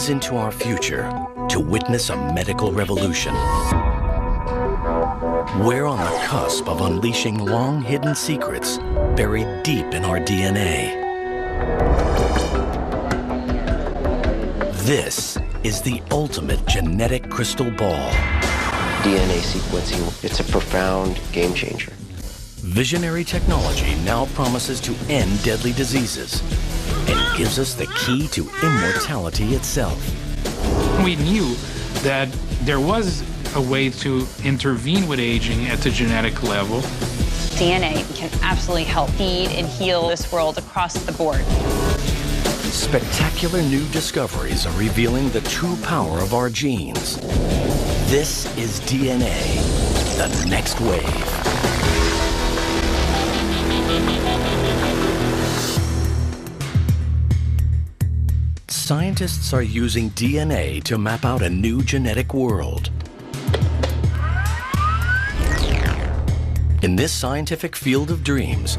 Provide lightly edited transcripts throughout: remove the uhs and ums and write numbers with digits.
gaze into our future to witness a medical revolution. We're on the cusp of unleashing long-hidden secrets buried deep in our DNA. This is the ultimate genetic crystal ball. DNA sequencing, it's a profound game changer. Visionary technology now promises to end deadly diseases and gives us the key to immortality itself. We knew that there was a way to intervene with aging at the genetic level. DNA can absolutely help feed and heal this world across the board. Spectacular new discoveries are revealing the true power of our genes. This is DNA, the next wave. Scientists are using DNA to map out a new genetic world. In this scientific field of dreams,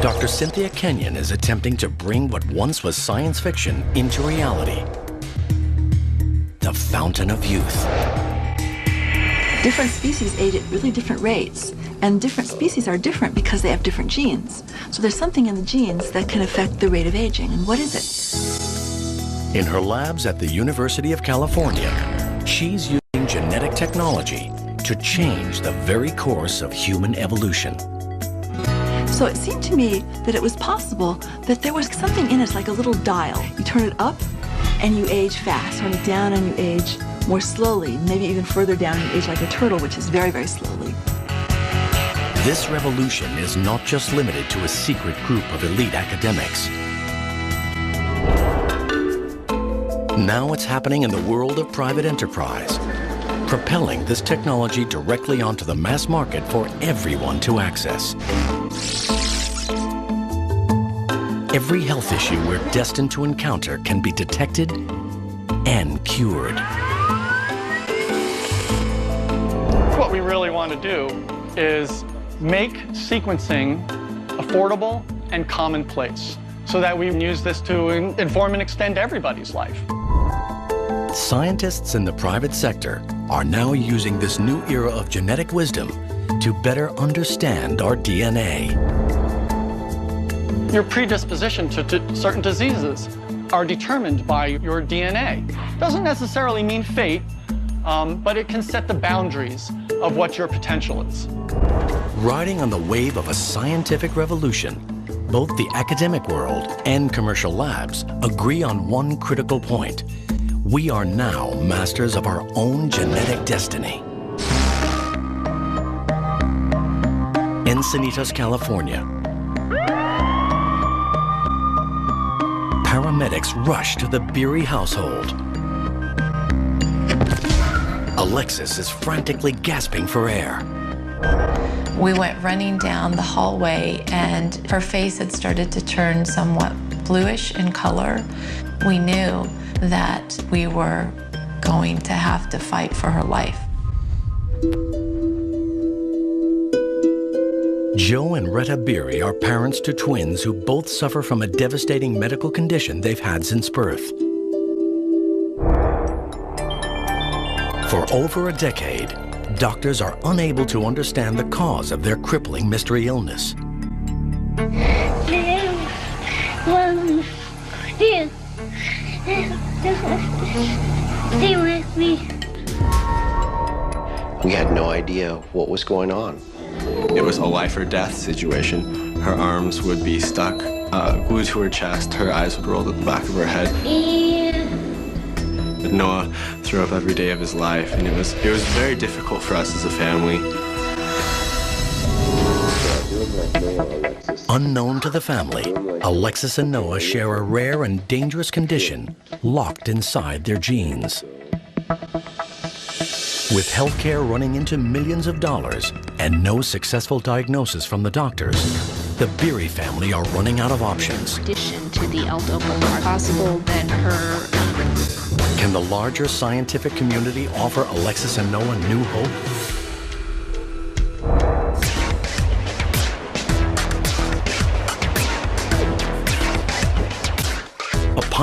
Dr. Cynthia Kenyon is attempting to bring what once was science fiction into reality. The Fountain of Youth. Different species age at really different rates, and different species are different because they have different genes. So there's something in the genes that can affect the rate of aging, and what is it? In her labs at the University of California, she's using genetic technology to change the very course of human evolution. So it seemed to me that it was possible that there was something in us like a little dial. You turn it up and you age fast, turn it down and you age more slowly, maybe even further down you age like a turtle, which is very, very slowly. This revolution is not just limited to a secret group of elite academics. Now it's happening in the world of private enterprise, propelling this technology directly onto the mass market for everyone to access. Every health issue we're destined to encounter can be detected and cured. What we really want to do is make sequencing affordable and commonplace so that we can use this to inform and extend everybody's life. Scientists in the private sector are now using this new era of genetic wisdom to better understand our DNA. Your predisposition to certain diseases are determined by your DNA. Doesn't necessarily mean fate, but it can set the boundaries of what your potential is. Riding on the wave of a scientific revolution, both the academic world and commercial labs agree on one critical point. We are now masters of our own genetic destiny. Encinitas, California. Paramedics rush to the Beery household. Alexis is frantically gasping for air. We went running down the hallway and her face had started to turn somewhat bluish in color. We knew that we were going to have to fight for her life. Joe and Retta Beery are parents to twins who both suffer from a devastating medical condition they've had since birth. For over a decade, doctors are unable to understand the cause of their crippling mystery illness. Stay with me. We had no idea what was going on. It was a life or death situation. Her arms would be stuck, glued to her chest, her eyes would roll to the back of her head. Noah threw up every day of his life, and it was very difficult for us as a family. Unknown to the family, Alexis and Noah share a rare and dangerous condition locked inside their genes. With healthcare running into millions of dollars and no successful diagnosis from the doctors, the Beery family are running out of options. In addition to the L-DOPA, possible that her... Can the larger scientific community offer Alexis and Noah new hope?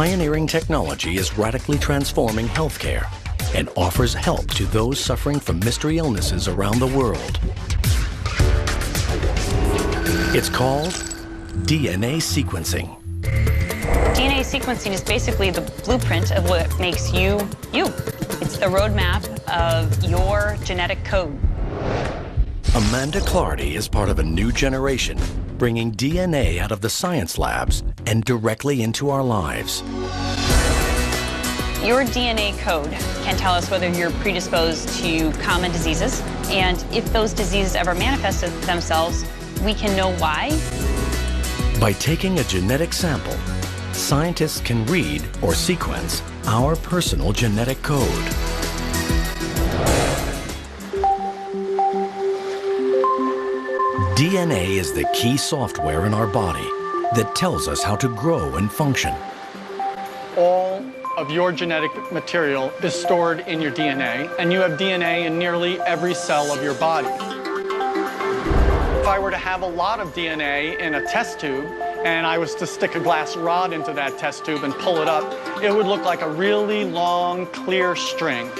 pioneering technology is radically transforming healthcare and offers help to those suffering from mystery illnesses around the world. It's called DNA sequencing. DNA sequencing is basically the blueprint of what makes you, you. It's the roadmap of your genetic code. Amanda Clardy is part of a new generation, bringing DNA out of the science labs and directly into our lives. Your DNA code can tell us whether you're predisposed to common diseases, and if those diseases ever manifest themselves, we can know why. By taking a genetic sample, scientists can read or sequence our personal genetic code. DNA is the key software in our body that tells us how to grow and function. All of your genetic material is stored in your DNA, and you have DNA in nearly every cell of your body. If I were to have a lot of DNA in a test tube, and I was to stick a glass rod into that test tube and pull it up, it would look like a really long, clear string.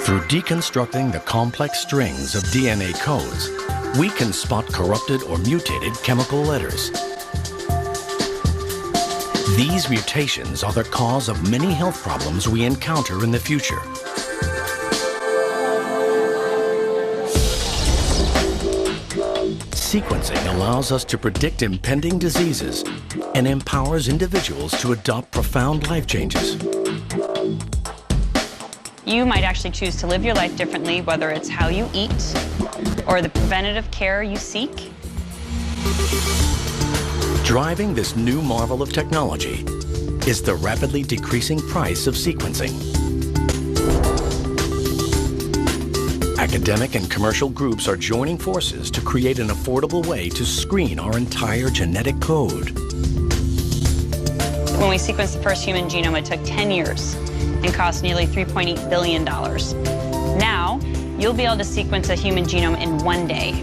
Through deconstructing the complex strings of DNA codes, we can spot corrupted or mutated chemical letters. These mutations are the cause of many health problems we encounter in the future. Sequencing allows us to predict impending diseases and empowers individuals to adopt profound life changes. You might actually choose to live your life differently, whether it's how you eat or the preventative care you seek. Driving this new marvel of technology is the rapidly decreasing price of sequencing. Academic and commercial groups are joining forces to create an affordable way to screen our entire genetic code. When we sequenced the first human genome, it took 10 years and cost nearly $3.8 billion. Now, you'll be able to sequence a human genome in one day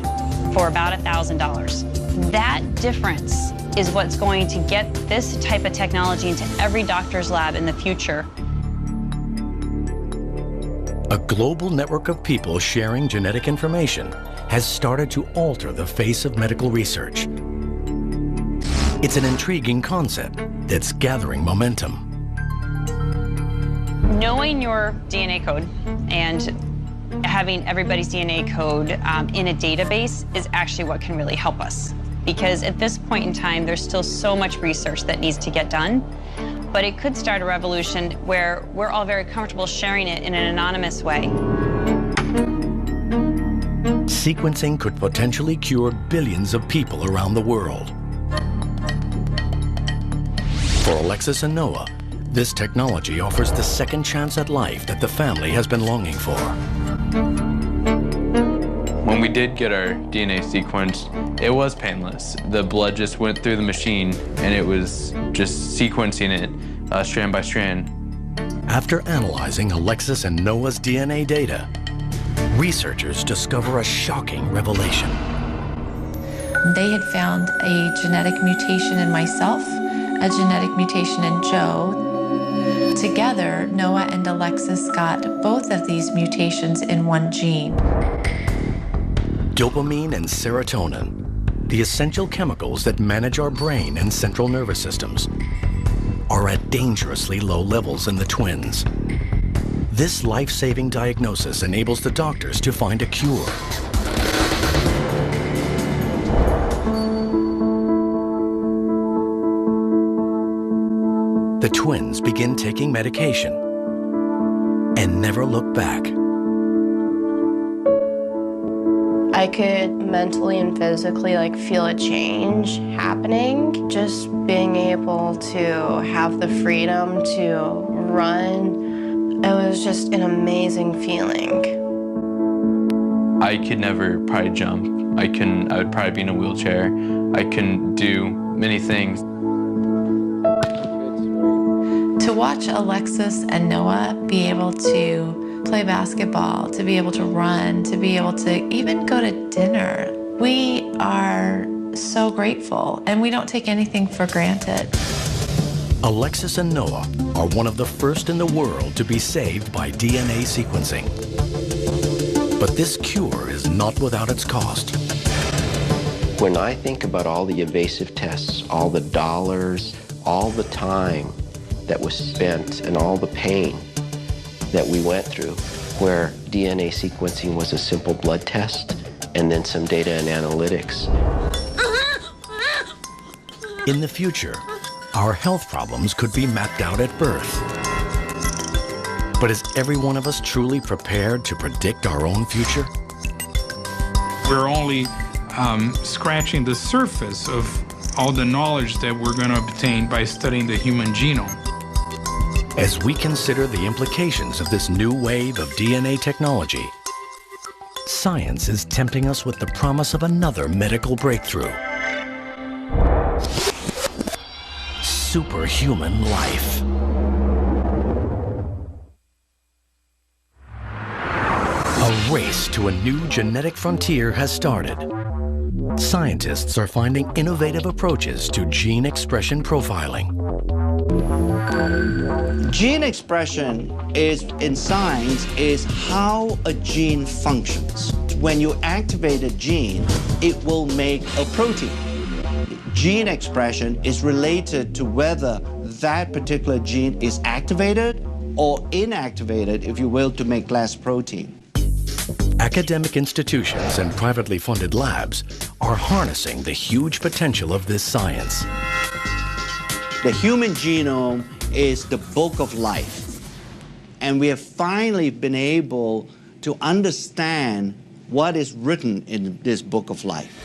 for about $1,000. That difference is what's going to get this type of technology into every doctor's lab in the future. A global network of people sharing genetic information has started to alter the face of medical research. It's an intriguing concept that's gathering momentum. Knowing your DNA code and having everybody's DNA code in a database is actually what can really help us. Because at this point in time, there's still so much research that needs to get done. But it could start a revolution where we're all very comfortable sharing it in an anonymous way. Sequencing could potentially cure billions of people around the world. For Alexis and Noah, this technology offers the second chance at life that the family has been longing for. When we did get our DNA sequenced, it was painless. The blood just went through the machine, and it was just sequencing it strand by strand. After analyzing Alexis and Noah's DNA data, researchers discover a shocking revelation. They had found a genetic mutation in myself, a genetic mutation in Joe. Together, Noah and Alexis got both of these mutations in one gene. Dopamine and serotonin, the essential chemicals that manage our brain and central nervous systems, are at dangerously low levels in the twins. This life-saving diagnosis enables the doctors to find a cure. The twins begin taking medication and never look back. I could mentally and physically feel a change happening. Just being able to have the freedom to run, it was just an amazing feeling. I could never probably jump. I would probably be in a wheelchair. I couldn't do many things. To watch Alexis and Noah be able to play basketball, to be able to run, to be able to even go to dinner, we are so grateful, and we don't take anything for granted. Alexis and Noah are one of the first in the world to be saved by DNA sequencing. But this cure is not without its cost. When I think about all the evasive tests, all the dollars, all the time that was spent, and all the pain that we went through, where DNA sequencing was a simple blood test and then some data and analytics. In the future, our health problems could be mapped out at birth. But is every one of us truly prepared to predict our own future? We're only scratching the surface of all the knowledge that we're going to obtain by studying the human genome. As we consider the implications of this new wave of DNA technology, science is tempting us with the promise of another medical breakthrough. Superhuman life. A race to a new genetic frontier has started. Scientists are finding innovative approaches to gene expression profiling. Gene expression in science is how a gene functions. When you activate a gene, it will make a protein. Gene expression is related to whether that particular gene is activated or inactivated, if you will, to make less protein. Academic institutions and privately funded labs are harnessing the huge potential of this science. The human genome is the book of life, and we have finally been able to understand what is written in this book of life.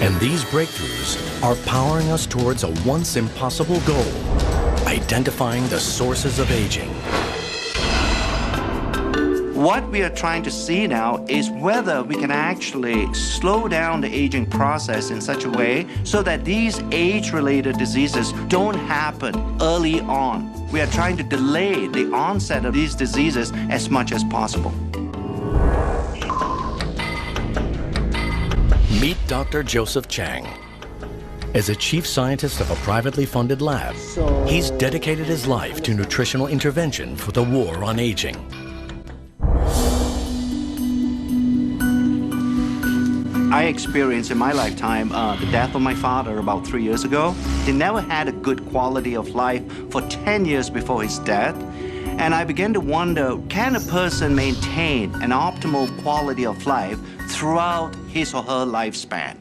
And these breakthroughs are powering us towards a once impossible goal: identifying the sources of aging. What we are trying to see now is whether we can actually slow down the aging process in such a way so that these age-related diseases don't happen early on. We are trying to delay the onset of these diseases as much as possible. Meet Dr. Joseph Chang. As a chief scientist of a privately funded lab, he's dedicated his life to nutritional intervention for the war on aging. I experienced in my lifetime the death of my father about 3 years ago. He never had a good quality of life for 10 years before his death. And I began to wonder, can a person maintain an optimal quality of life throughout his or her lifespan?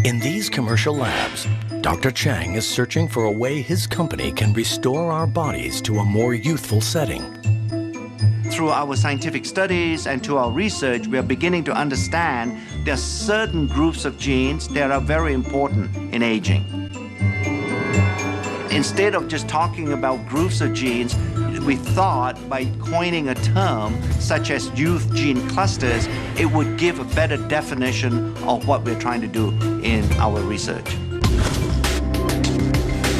In these commercial labs, Dr. Chang is searching for a way his company can restore our bodies to a more youthful setting. Through our scientific studies and to our research, we are beginning to understand there are certain groups of genes that are very important in aging. Instead of just talking about groups of genes, we thought by coining a term such as youth gene clusters, it would give a better definition of what we're trying to do in our research.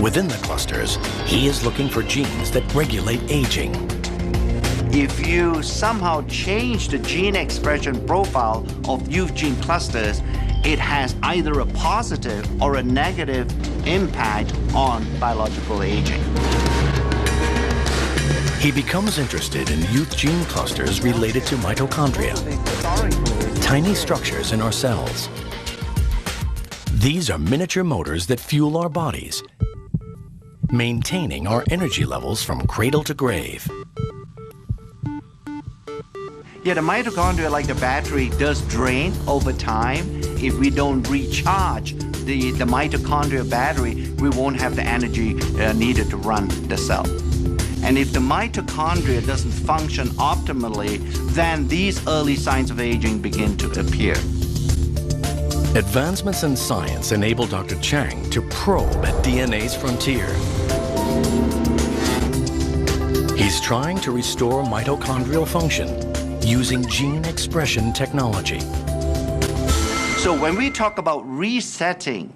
Within the clusters, he is looking for genes that regulate aging. If you somehow change the gene expression profile of youth gene clusters, it has either a positive or a negative impact on biological aging. He becomes interested in youth gene clusters related to mitochondria, tiny structures in our cells. These are miniature motors that fuel our bodies, maintaining our energy levels from cradle to grave. Yeah, the mitochondria, like the battery, does drain over time. If we don't recharge the mitochondria battery, we won't have the energy needed to run the cell. And if the mitochondria doesn't function optimally, then these early signs of aging begin to appear. Advancements in science enable Dr. Chang to probe at DNA's frontier. He's trying to restore mitochondrial function using gene expression technology. So when we talk about resetting,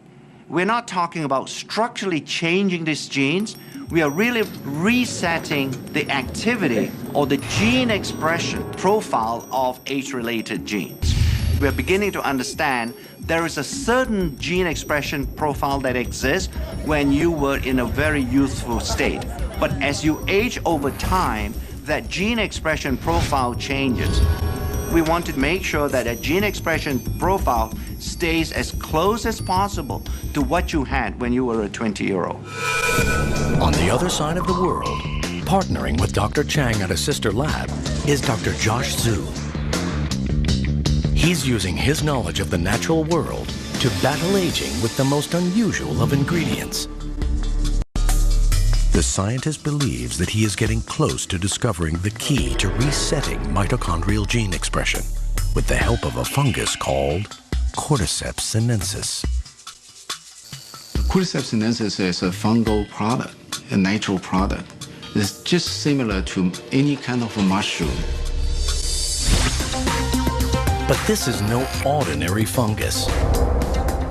we're not talking about structurally changing these genes. We are really resetting the activity or the gene expression profile of age-related genes. We're beginning to understand there is a certain gene expression profile that exists when you were in a very youthful state. But as you age over time, that gene expression profile changes. We want to make sure that a gene expression profile stays as close as possible to what you had when you were a 20-year-old. On the other side of the world, partnering with Dr. Chang at a sister lab, is Dr. Josh Zhu. He's using his knowledge of the natural world to battle aging with the most unusual of ingredients. The scientist believes that he is getting close to discovering the key to resetting mitochondrial gene expression with the help of a fungus called Cordyceps sinensis. Cordyceps sinensis is a fungal product, a natural product. It's just similar to any kind of a mushroom. But this is no ordinary fungus.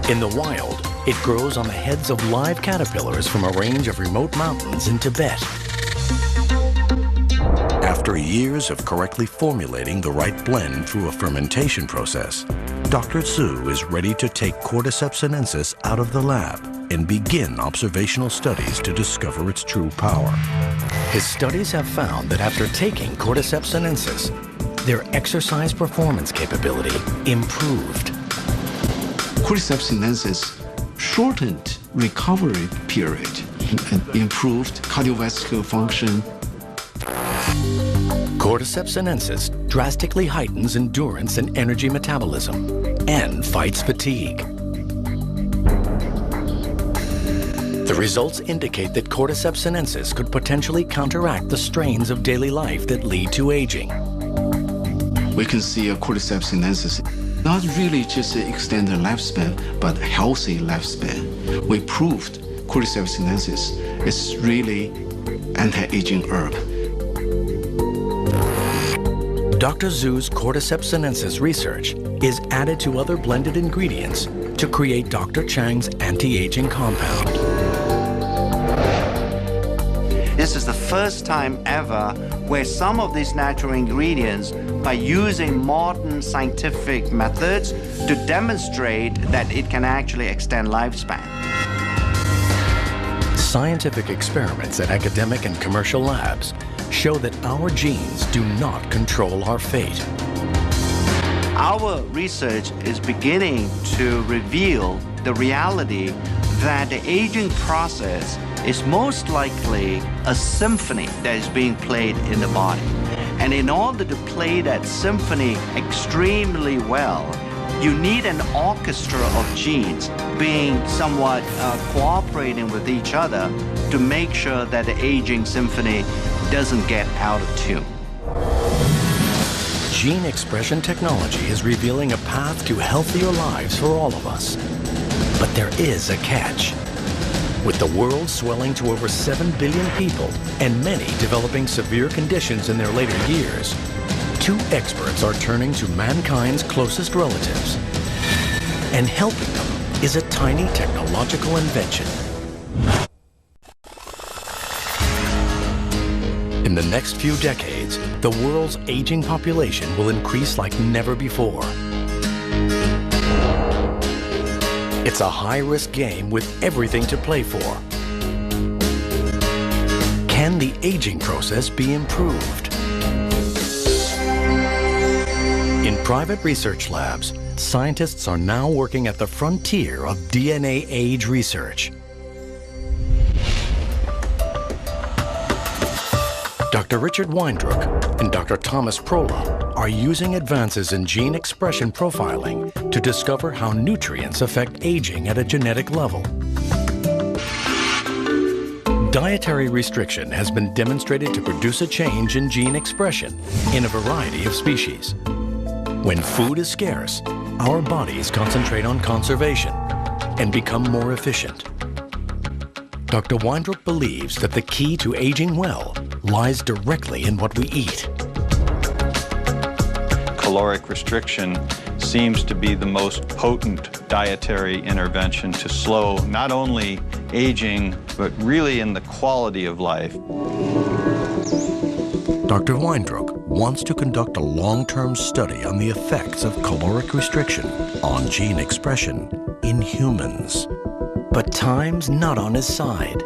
In the wild, it grows on the heads of live caterpillars from a range of remote mountains in Tibet. After years of correctly formulating the right blend through a fermentation process, Dr. Zhu is ready to take Cordyceps sinensis out of the lab and begin observational studies to discover its true power. His studies have found that after taking Cordyceps sinensis, their exercise performance capability improved. Cordyceps sinensis shortened recovery period and improved cardiovascular function. Cordyceps sinensis drastically heightens endurance and energy metabolism and fights fatigue. The results indicate that Cordyceps sinensis could potentially counteract the strains of daily life that lead to aging. We can see a Cordyceps sinensis not really just extend the lifespan, but healthy lifespan. We proved Cordyceps sinensis is really anti-aging herb. Dr. Zhu's Cordyceps sinensis research is added to other blended ingredients to create Dr. Chang's anti-aging compound. This is the first time ever where some of these natural ingredients, by using modern scientific methods, to demonstrate that it can actually extend lifespan. Scientific experiments at academic and commercial labs show that our genes do not control our fate. Our research is beginning to reveal the reality that the aging process is most likely a symphony that is being played in the body. And in order to play that symphony extremely well, you need an orchestra of genes being somewhat cooperating with each other to make sure that the aging symphony doesn't get out of tune. Gene expression technology is revealing a path to healthier lives for all of us. But there is a catch. With the world swelling to over 7 billion people and many developing severe conditions in their later years, 2 experts are turning to mankind's closest relatives. And helping them is a tiny technological invention. In the next few decades, the world's aging population will increase like never before. It's a high-risk game with everything to play for. Can the aging process be improved? In private research labs, scientists are now working at the frontier of DNA age research. Dr. Richard Weindruck and Dr. Thomas Prola are using advances in gene expression profiling to discover how nutrients affect aging at a genetic level. Dietary restriction has been demonstrated to produce a change in gene expression in a variety of species. When food is scarce, our bodies concentrate on conservation and become more efficient. Dr. Weindruck believes that the key to aging well lies directly in what we eat. Caloric restriction seems to be the most potent dietary intervention to slow not only aging, but really in the quality of life. Dr. Weindruck wants to conduct a long-term study on the effects of caloric restriction on gene expression in humans. But time's not on his side.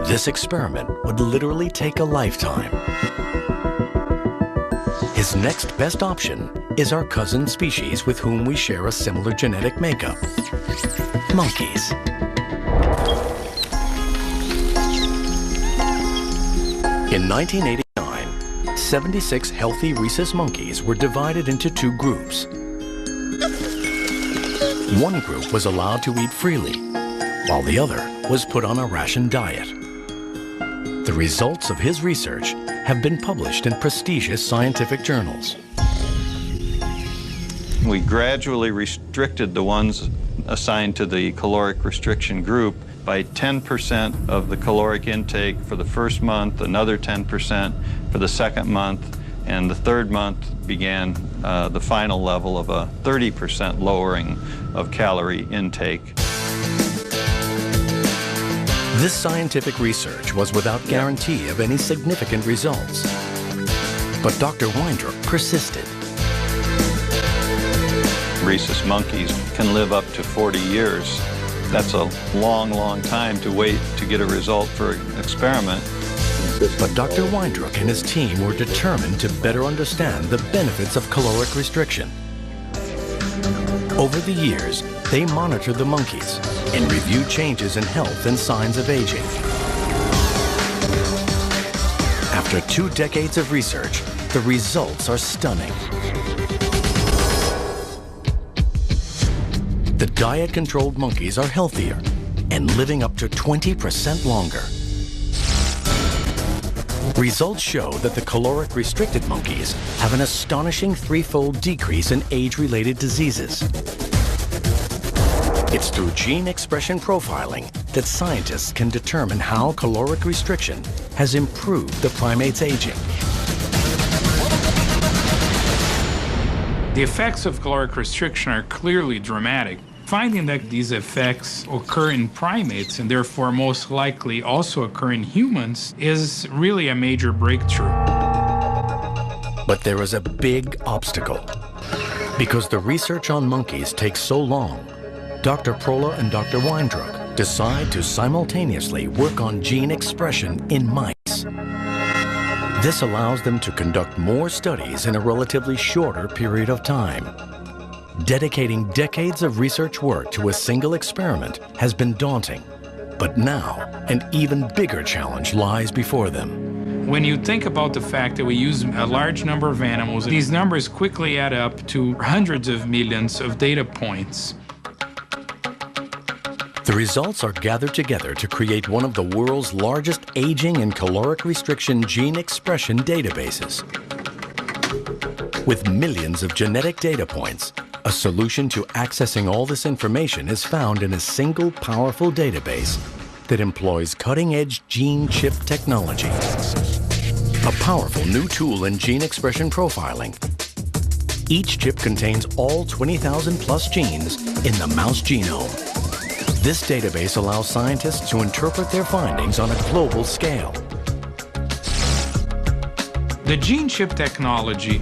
This experiment would literally take a lifetime. His next best option is our cousin species with whom we share a similar genetic makeup, monkeys. In 1989, 76 healthy rhesus monkeys were divided into two groups. One group was allowed to eat freely, while the other was put on a ration diet. The results of his research have been published in prestigious scientific journals. We gradually restricted the ones assigned to the caloric restriction group by 10% of the caloric intake for the first month, another 10% for the second month, and the third month began the final level of a 30% lowering of calorie intake. This scientific research was without guarantee of any significant results. But Dr. Weindruch persisted. Rhesus monkeys can live up to 40 years. That's a long, long time to wait to get a result for an experiment. But Dr. Weindruch and his team were determined to better understand the benefits of caloric restriction. Over the years, they monitored the monkeys and reviewed changes in health and signs of aging. After 2 decades of research, the results are stunning. The diet-controlled monkeys are healthier and living up to 20% longer. Results show that the caloric-restricted monkeys have an astonishing 3-fold decrease in age-related diseases. It's through gene expression profiling that scientists can determine how caloric restriction has improved the primate's aging. The effects of caloric restriction are clearly dramatic. Finding that these effects occur in primates and therefore most likely also occur in humans is really a major breakthrough. But there is a big obstacle. Because the research on monkeys takes so long, Dr. Prola and Dr. Weindruch decide to simultaneously work on gene expression in mice. This allows them to conduct more studies in a relatively shorter period of time. Dedicating decades of research work to a single experiment has been daunting, but now an even bigger challenge lies before them. When you think about the fact that we use a large number of animals, these numbers quickly add up to hundreds of millions of data points. The results are gathered together to create one of the world's largest aging and caloric restriction gene expression databases. With millions of genetic data points, a solution to accessing all this information is found in a single powerful database that employs cutting-edge gene chip technology. A powerful new tool in gene expression profiling. Each chip contains all 20,000 plus genes in the mouse genome. This database allows scientists to interpret their findings on a global scale. The gene chip technology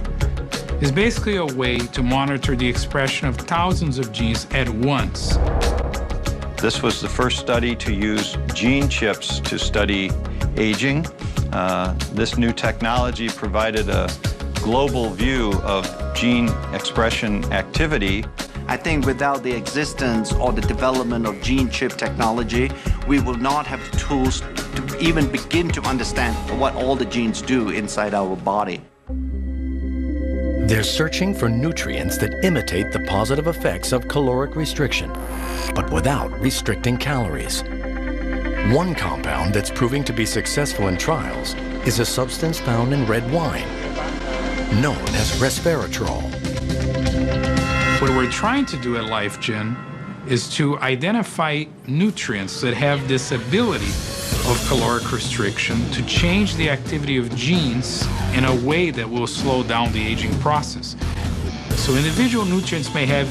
is basically a way to monitor the expression of thousands of genes at once. This was the first study to use gene chips to study aging. This new technology provided a global view of gene expression activity. I think without the existence or the development of gene chip technology, we will not have the tools to even begin to understand what all the genes do inside our body. They're searching for nutrients that imitate the positive effects of caloric restriction, but without restricting calories. One compound that's proving to be successful in trials is a substance found in red wine, known as resveratrol. What we're trying to do at LifeGen is to identify nutrients that have this ability of caloric restriction to change the activity of genes in a way that will slow down the aging process. So individual nutrients may have,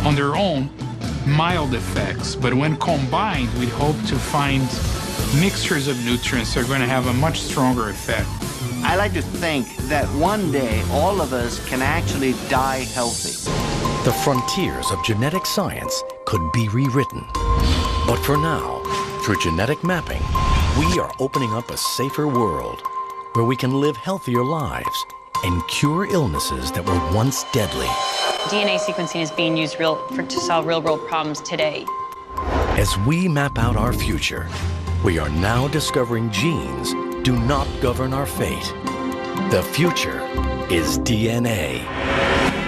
on their own, mild effects, but when combined, we hope to find mixtures of nutrients that are going to have a much stronger effect. I like to think that one day all of us can actually die healthy. The frontiers of genetic science could be rewritten. But for now, through genetic mapping, we are opening up a safer world where we can live healthier lives and cure illnesses that were once deadly. DNA sequencing is being used to solve real-world problems today. As we map out our future, we are now discovering genes do not govern our fate. The future is DNA.